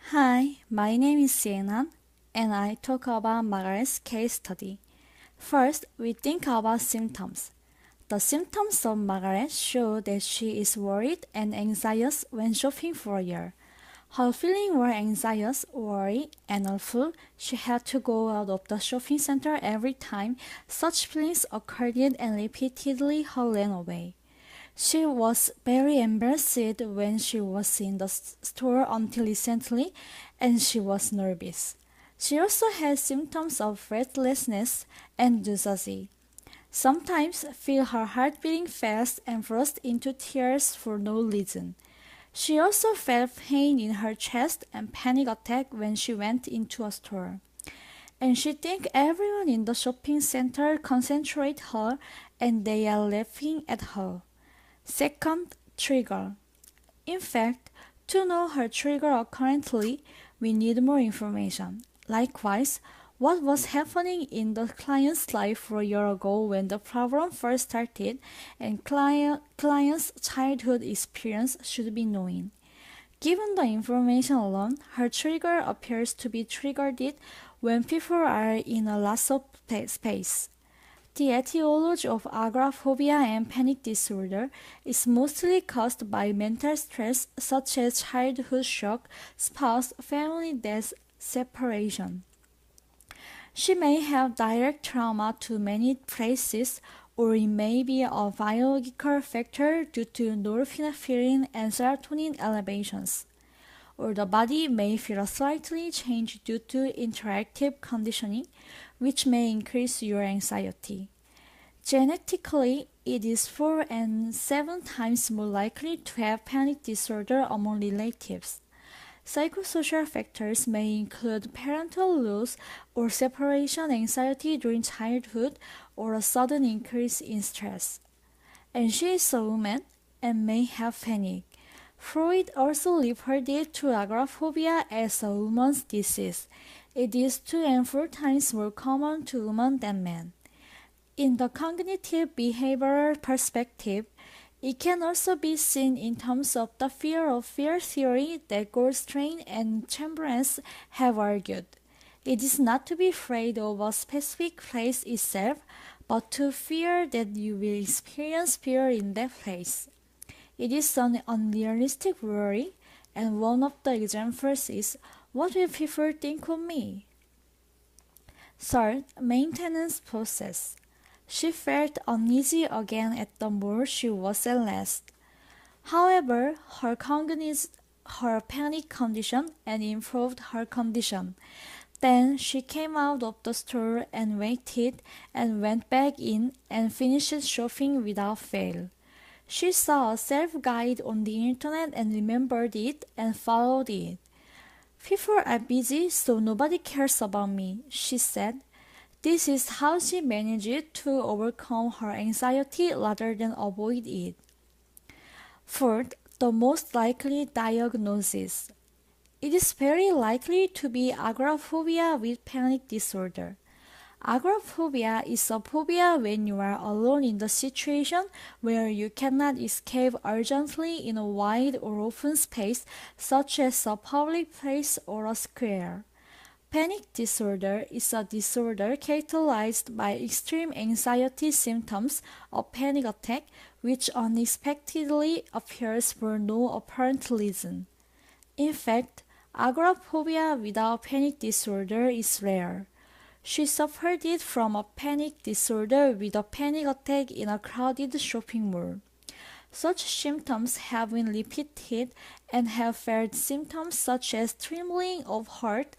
Hi, my name is Sienna, and I talk about Margaret's case study. First, we think about symptoms. The symptoms of Margaret show that she is worried and anxious when shopping for a year. Her feelings were anxious, worried, and awful. She had to go out of the shopping center every time such feelings occurred and repeatedly her ran away. She was very embarrassed when she was in the store until recently, and she was nervous. She also had symptoms of restlessness and anxiety. Sometimes feel her heart beating fast and burst into tears for no reason. She also felt pain in her chest and panic attack when she went into a store. And she think everyone in the shopping center concentrate her and they are laughing at her. Second, trigger. In fact, to know her trigger currently, we need more information. Likewise, what was happening in the client's life a year ago when the problem first started and client's childhood experience should be known. Given the information alone, her trigger appears to be triggered when people are in a loss of space. The etiology of agoraphobia and panic disorder is mostly caused by mental stress such as childhood shock, spouse, family death, separation. She may have direct trauma to many places, or it may be a biological factor due to norepinephrine and serotonin elevations, or the body may feel slightly changed due to interactive conditioning, which may increase your anxiety. Genetically, it is 4 and 7 times more likely to have panic disorder among relatives. Psychosocial factors may include parental loss or separation anxiety during childhood or a sudden increase in stress. And she is a woman and may have panic. Freud also referred it to agoraphobia as a woman's disease. It is 2 and 4 times more common to women than men. In the cognitive behavioral perspective, it can also be seen in terms of the fear of fear theory that Goldstein and Chambers have argued. It is not to be afraid of a specific place itself, but to fear that you will experience fear in that place. It is an unrealistic worry, and one of the examples is, what will people think of me? Third, maintenance process. She felt uneasy again at the more she was at last. However, her cognized her panic condition and improved her condition. Then she came out of the store and waited and went back in and finished shopping without fail. She saw a self-guide on the internet and remembered it and followed it. People are busy, so nobody cares about me, she said. This is how she managed to overcome her anxiety rather than avoid it. Fourth, the most likely diagnosis. It is very likely to be agoraphobia with panic disorder. Agoraphobia is a phobia when you are alone in the situation where you cannot escape urgently in a wide or open space, such as a public place or a square. Panic disorder is a disorder characterized by extreme anxiety symptoms of panic attack which unexpectedly appears for no apparent reason. In fact, agoraphobia without panic disorder is rare. She suffered it from a panic disorder with a panic attack in a crowded shopping mall. Such symptoms have been repeated and have felt symptoms such as trembling of heart,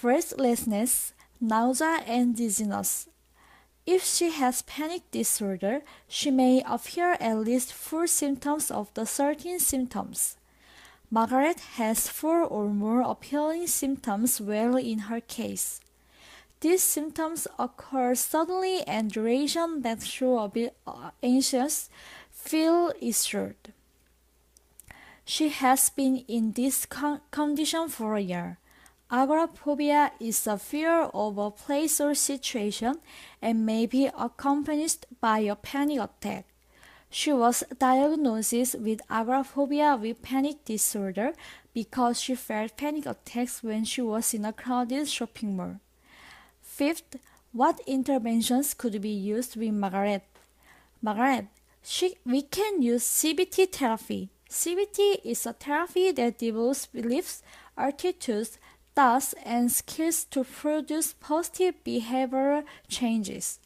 breathlessness, nausea, and dizziness. If she has panic disorder, she may appear at least 4 symptoms of the 13 symptoms. Margaret has 4 or more appearing symptoms well in her case. These symptoms occur suddenly and duration that show a bit anxious, feel assured. She has been in this condition for a year. Agoraphobia is a fear of a place or situation and may be accompanied by a panic attack. She was diagnosed with agoraphobia with panic disorder because she felt panic attacks when she was in a crowded shopping mall. Fifth, what interventions could be used with Margaret? Margaret, we can use CBT therapy. CBT is a therapy that develops beliefs, attitudes, thoughts, and skills to produce positive behavioral changes.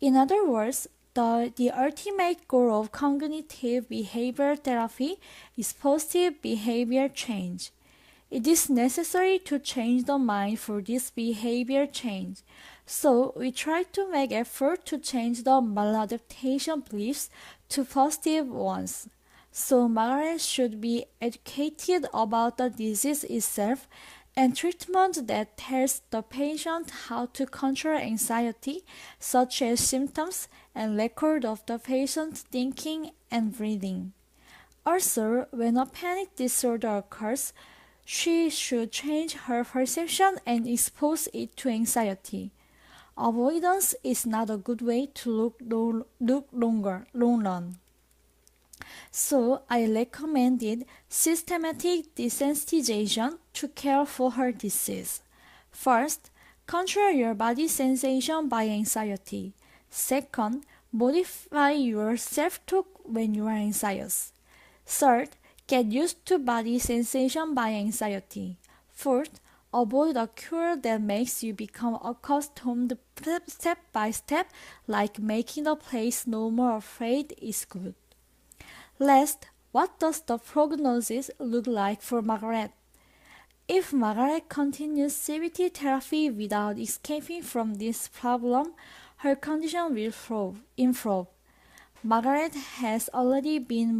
In other words, the ultimate goal of cognitive behavior therapy is positive behavior change. It is necessary to change the mind for this behavior change. So we try to make effort to change the maladaptation beliefs to positive ones. So Margaret should be educated about the disease itself and treatment that tells the patient how to control anxiety, such as symptoms and record of the patient's thinking and breathing. Also, when a panic disorder occurs, she should change her perception and expose it to anxiety. Avoidance is not a good way to look long. So I recommended systematic desensitization to care for her disease. First, control your body sensation by anxiety. Second, modify your self-talk when you are anxious. Third, get used to body sensation by anxiety. Fourth, avoid a cure that makes you become accustomed step by step, like making the place no more afraid is good. Last, what does the prognosis look like for Margaret? If Margaret continues CBT therapy without escaping from this problem, her condition will improve. Margaret has already been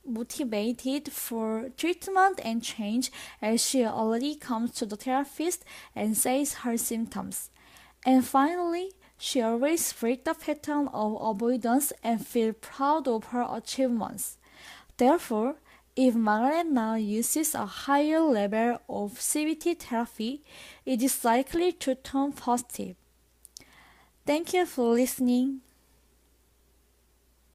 motivated for treatment and change as she already comes to the therapist and says her symptoms. And finally, she always breaks the pattern of avoidance and feels proud of her achievements. Therefore, if Margaret now uses a higher level of CBT therapy, it is likely to turn positive. Thank you for listening.